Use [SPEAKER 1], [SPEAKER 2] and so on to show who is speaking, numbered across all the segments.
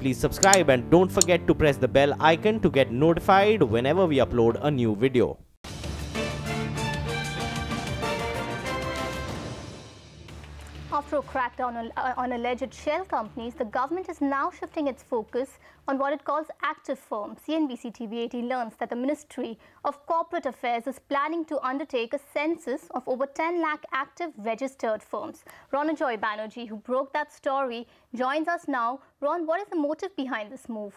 [SPEAKER 1] please subscribe and don't forget to press the bell icon to get notified whenever we upload a new video.
[SPEAKER 2] After a crackdown on alleged shell companies, the government is now shifting its focus on what it calls active firms. CNBC TV18 learns that the Ministry of Corporate Affairs is planning to undertake a census of over 10 lakh active registered firms. Ronojoy Banerjee, who broke that story, joins us now. Ron, what is the motive behind this move?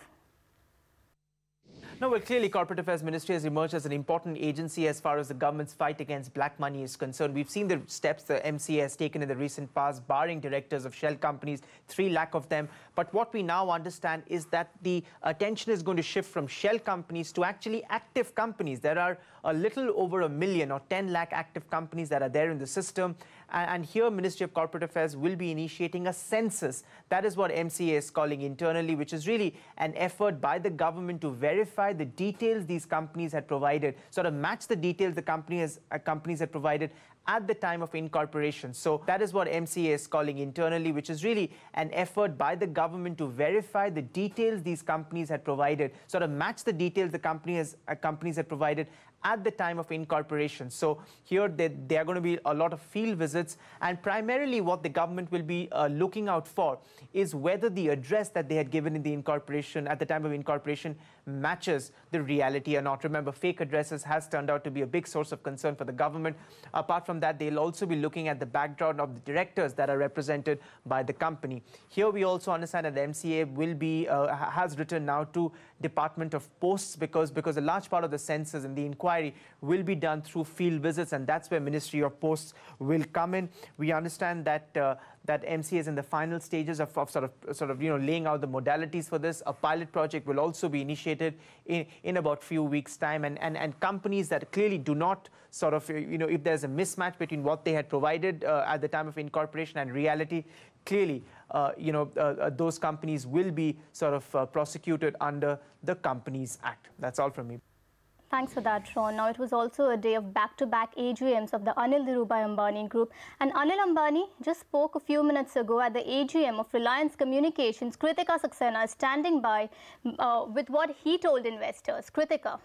[SPEAKER 3] No, well, clearly, Corporate Affairs Ministry has emerged as an important agency as far as the government's fight against black money is concerned. We've seen the steps the MCA has taken in the recent past, barring directors of shell companies, 3 lakh of them. But what we now understand is that the attention is going to shift from shell companies to actually active companies. There are a little over 1 million or 10 lakh active companies that are there in the system. And here, Ministry of Corporate Affairs will be initiating a census. That is what MCA is calling internally, which is really an effort by the government to verify the details these companies had provided, sort of match the details the companies had provided at the time of incorporation. So that is what MCA is calling internally, which is really an effort by the government to verify the details these companies had provided, sort of match the details the companies had provided at the time of incorporation. So here there are going to be a lot of field visits, and primarily what the government will be looking out for is whether the address that they had given in the incorporation at the time of incorporation matches the reality or not. Remember, fake addresses has turned out to be a big source of concern for the government. Apart from that, they'll also be looking at the background of the directors that are represented by the company. Here we also understand that the MCA will be has written now to Department of Posts because a large part of the census and the inquiry will be done through field visits, and that's where Ministry of Posts will come in. We understand that that MCA is in the final stages of sort of laying out the modalities for this. A pilot project will also be initiated in about few weeks' time, and companies that clearly do not sort of if there's a mismatch between what they had provided at the time of incorporation and reality, clearly those companies will be sort of prosecuted under the Companies Act. That's all from me.
[SPEAKER 2] Thanks for that, Ron. Now, it was also a day of back-to-back AGMs of the Anil Dhirubhai Ambani Group. And Anil Ambani just spoke a few minutes ago at the AGM of Reliance Communications. Kritika Saxena is standing by with what he told investors. Kritika.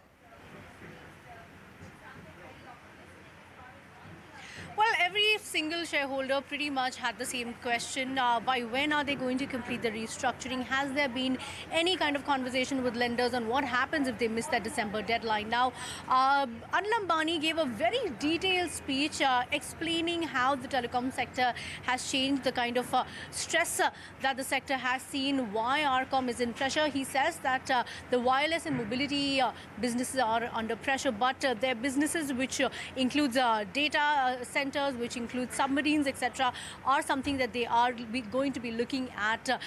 [SPEAKER 4] Well, every single shareholder pretty much had the same question. By when are they going to complete the restructuring? Has there been any kind of conversation with lenders on what happens if they miss that December deadline? Now, Anil Ambani gave a very detailed speech explaining how the telecom sector has changed, the kind of stress that the sector has seen, why RCom is in pressure. He says that the wireless and mobility businesses are under pressure, but their businesses, which includes data centers, which include submarines, etc., are something that they are going to be looking at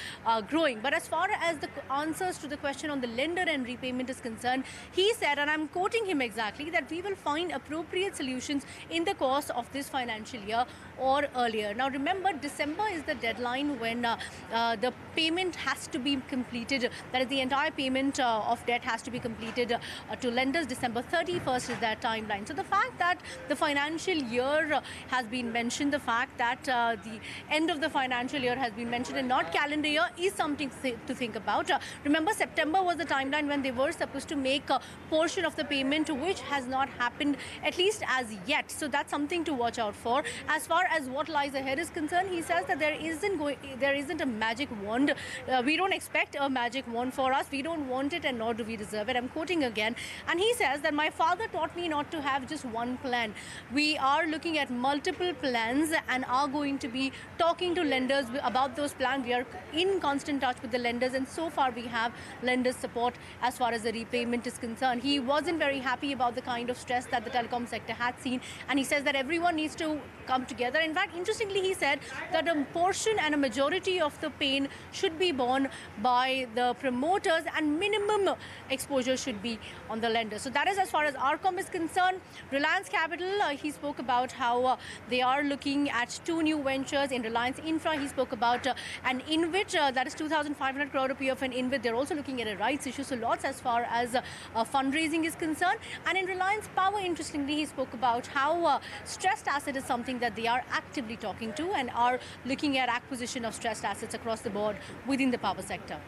[SPEAKER 4] growing. But as far as the answers to the question on the lender and repayment is concerned, he said, and I'm quoting him exactly, that we will find appropriate solutions in the course of this financial year or earlier. Now, remember, December is the deadline when the payment has to be completed. That is, the entire payment of debt has to be completed to lenders. December 31st is that timeline. So the fact that the financial year has been mentioned, the fact that the end of the financial year has been mentioned and not calendar year is something to think about. Remember, September was the timeline when they were supposed to make a portion of the payment, which has not happened, at least as yet. So that's something to watch out for. As far as what lies ahead is concerned, he says that there isn't a magic wand. We don't expect a magic wand for us. We don't want it, and nor do we deserve it. I'm quoting again. And he says that my father taught me not to have just one plan. We are looking at multiple plans and are going to be talking to lenders about those plans. We are in constant touch with the lenders, and so far we have lenders' support as far as the repayment is concerned. He wasn't very happy about the kind of stress that the telecom sector had seen, and he says that everyone needs to come together. In fact, interestingly, he said that a portion and a majority of the pain should be borne by the promoters and minimum exposure should be on the lenders. So that is as far as RCom is concerned. Reliance Capital, he spoke about how they are looking at 2 new ventures in Reliance Infra. He spoke about an InvIT, that is 2,500 crore rupee of an InvIT. They're also looking at a rights issue, so lots as far as fundraising is concerned. And in Reliance Power, interestingly, he spoke about how stressed asset is something that they are actively talking to and are looking at acquisition of stressed assets across the board within the power sector.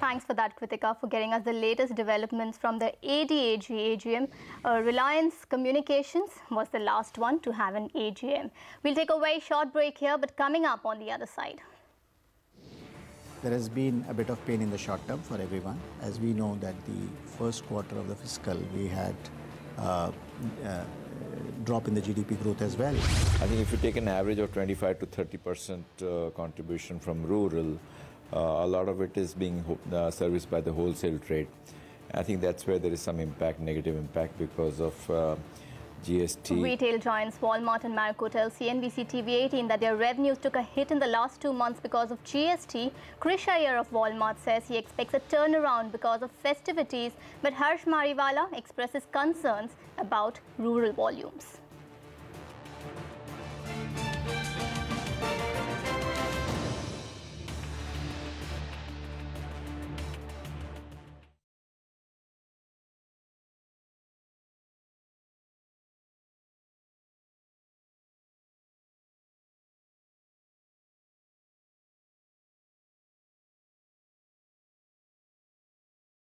[SPEAKER 2] Thanks for that, Kritika, for getting us the latest developments from the ADAG AGM. Reliance Communications was the last one to have an AGM. We'll take a very short break here, but coming up on the other side.
[SPEAKER 5] There has been a bit of pain in the short term for everyone. As we know that the first quarter of the fiscal, we had drop in the GDP growth as well.
[SPEAKER 6] I think if you take an average of 25 to 30% contribution from rural, a lot of it is being serviced by the wholesale trade. I think that's where there is some impact, negative impact because of GST.
[SPEAKER 2] Retail giants Walmart and Marico tell CNBC TV18 that their revenues took a hit in the last 2 months because of GST. Krish Iyer of Walmart says he expects a turnaround because of festivities, but Harsh Mariwala expresses concerns about rural volumes.